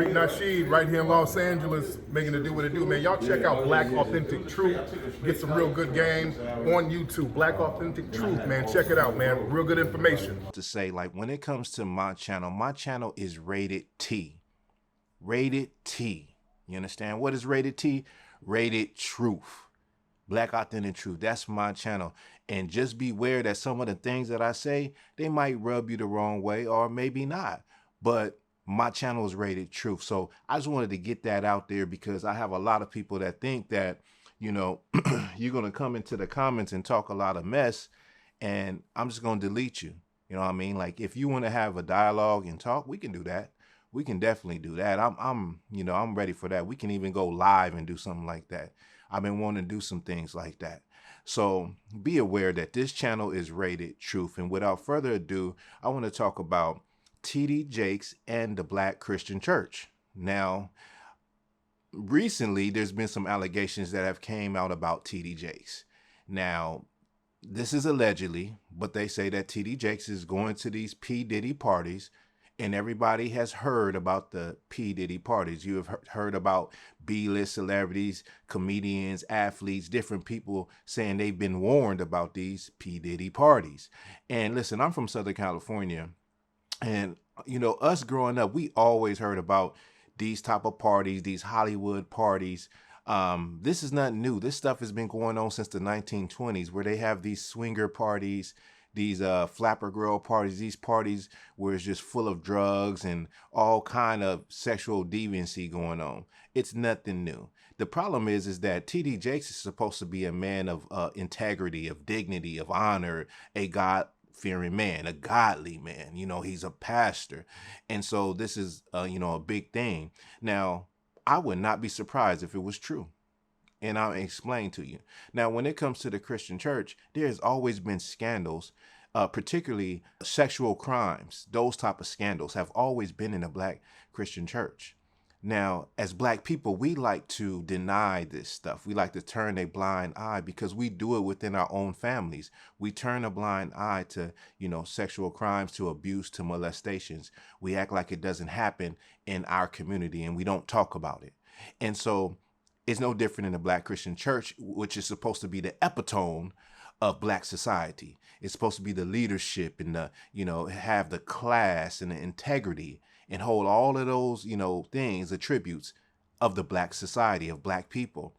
Street Nasheed right here in Los Angeles, making it do what it do, man. Y'all check out Black Authentic Truth. Get some real good game on YouTube. Black Authentic Truth, man. Check it out, man. Real good information. To say, like, when it comes to my channel is rated T. Rated T. You understand? What is rated T? Rated Truth. Black Authentic Truth. That's my channel. And just beware that some of the things that I say, they might rub you the wrong way or maybe not. But my channel is rated Truth. So I just wanted to get that out there because I have a lot of people that think that, you know, you're going to come into the comments and talk a lot of mess and I'm just going to delete you. You know what I mean? Like, if you want to have a dialogue and talk, we can do that. We can definitely do that. I'm ready for that. We can even go live and do something like that. I've been wanting to do some things like that. So be aware that this channel is rated Truth. And without further ado, I want to talk about T.D. Jakes and the Black Christian Church. Now, recently, there's been some allegations that have came out about T.D. Jakes. Now, this is allegedly, but they say that T.D. Jakes is going to these P. Diddy parties, and everybody has heard about the P. Diddy parties. You have heard about B-list celebrities, comedians, athletes, different people saying they've been warned about these P. Diddy parties. And listen, I'm from Southern California, and, you know, us growing up, we always heard about these type of parties, these Hollywood parties. This is not new. This stuff has been going on since the 1920s, where they have these swinger parties, these flapper girl parties, these parties where it's just full of drugs and all kind of sexual deviancy going on. It's nothing new. The problem is that T.D. Jakes is supposed to be a man of integrity, of dignity, of honor, a God-fearing man, a godly man. You know, he's a pastor. And so this is, a big thing. Now, I would not be surprised if it was true. And I'll explain to you. Now, when it comes to the Christian church, there's always been scandals, particularly sexual crimes. Those type of scandals have always been in the Black Christian church. Now, as Black people, we like to deny this stuff. We like to turn a blind eye because we do it within our own families. We turn a blind eye to, sexual crimes, to abuse, to molestations. We act like it doesn't happen in our community and we don't talk about it. And so it's no different in the Black Christian church, which is supposed to be the epitome of Black society. It's supposed to be the leadership and have the class and the integrity and hold all of those, things, attributes of the Black society, of Black people.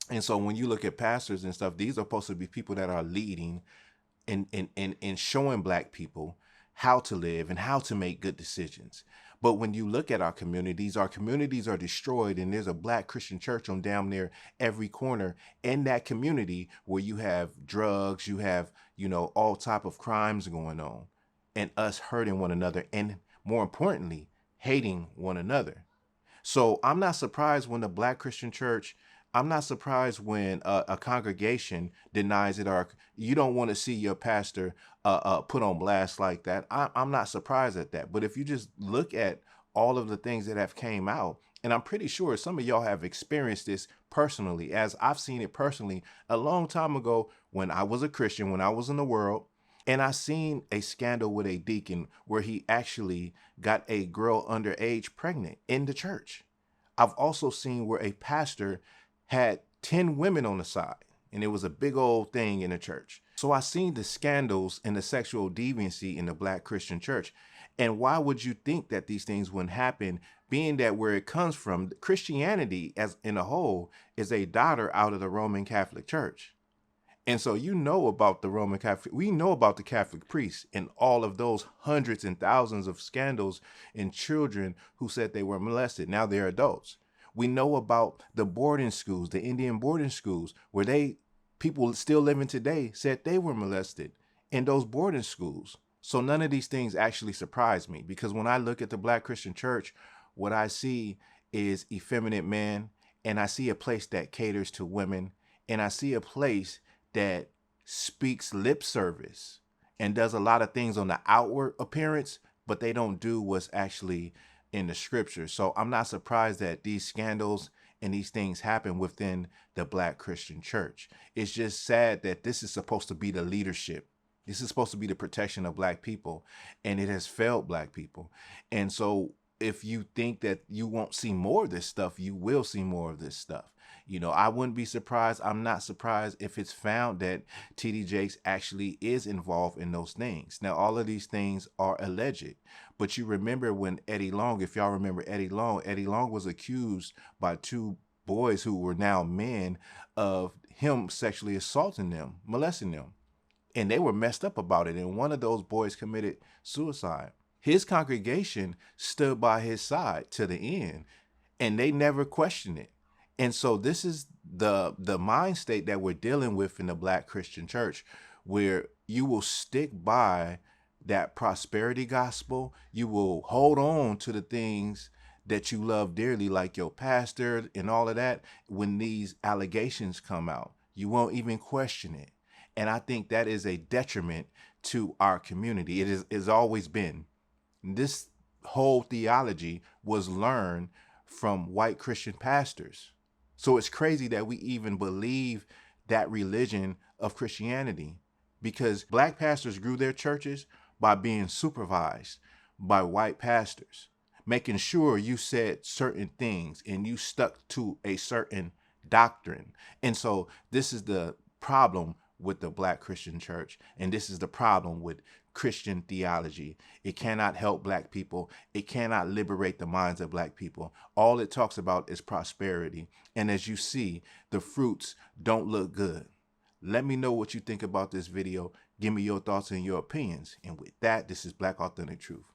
And so when you look at pastors and stuff, these are supposed to be people that are leading and showing Black people how to live and how to make good decisions. But when you look at our communities are destroyed, and there's a Black Christian church on damn near every corner in that community where you have drugs, you have, all type of crimes going on, and us hurting one another, and more importantly, hating one another. So I'm not surprised when the Black Christian church, I'm not surprised when a congregation denies it, or you don't want to see your pastor put on blast like that. I'm not surprised at that. But if you just look at all of the things that have came out, and I'm pretty sure some of y'all have experienced this personally, as I've seen it personally a long time ago when I was a Christian, when I was in the world. And I seen a scandal with a deacon where he actually got a girl underage pregnant in the church. I've also seen where a pastor had 10 women on the side, and it was a big old thing in the church. So I seen the scandals and the sexual deviancy in the Black Christian church. And why would you think that these things wouldn't happen, being that where it comes from, Christianity as in a whole is a daughter out of the Roman Catholic Church. And so about the Roman Catholic, we know about the Catholic priests and all of those hundreds and thousands of scandals in children who said they were molested. Now they're adults. We know about the boarding schools, the Indian boarding schools, where people still living today said they were molested in those boarding schools. So none of these things actually surprise me, because when I look at the Black Christian church, what I see is effeminate men, and I see a place that caters to women, and I see a place that speaks lip service and does a lot of things on the outward appearance, but they don't do what's actually in the scripture. So I'm not surprised that these scandals and these things happen within the Black Christian church. It's just sad that this is supposed to be the leadership. This is supposed to be the protection of Black people, and it has failed Black people. And so if you think that you won't see more of this stuff, you will see more of this stuff. You know, I wouldn't be surprised. I'm not surprised if it's found that TD Jakes actually is involved in those things. Now, all of these things are alleged, but you remember when Eddie Long, if y'all remember Eddie Long was accused by two boys who were now men of him sexually assaulting them, molesting them. And they were messed up about it. And one of those boys committed suicide. His congregation stood by his side to the end, and they never questioned it. And so this is the mind state that we're dealing with in the Black Christian church, where you will stick by that prosperity gospel. You will hold on to the things that you love dearly, like your pastor and all of that. When these allegations come out, you won't even question it. And I think that is a detriment to our community. It's always been. This whole theology was learned from white Christian pastors. So it's crazy that we even believe that religion of Christianity, because Black pastors grew their churches by being supervised by white pastors, making sure you said certain things and you stuck to a certain doctrine. And so this is the problem with the Black Christian church. And this is the problem with Christian theology. It cannot help Black people. It cannot liberate the minds of Black people. All it talks about is prosperity. And as you see, the fruits don't look good. Let me know what you think about this video. Give me your thoughts and your opinions. And with that, this is Black Authentic Truth.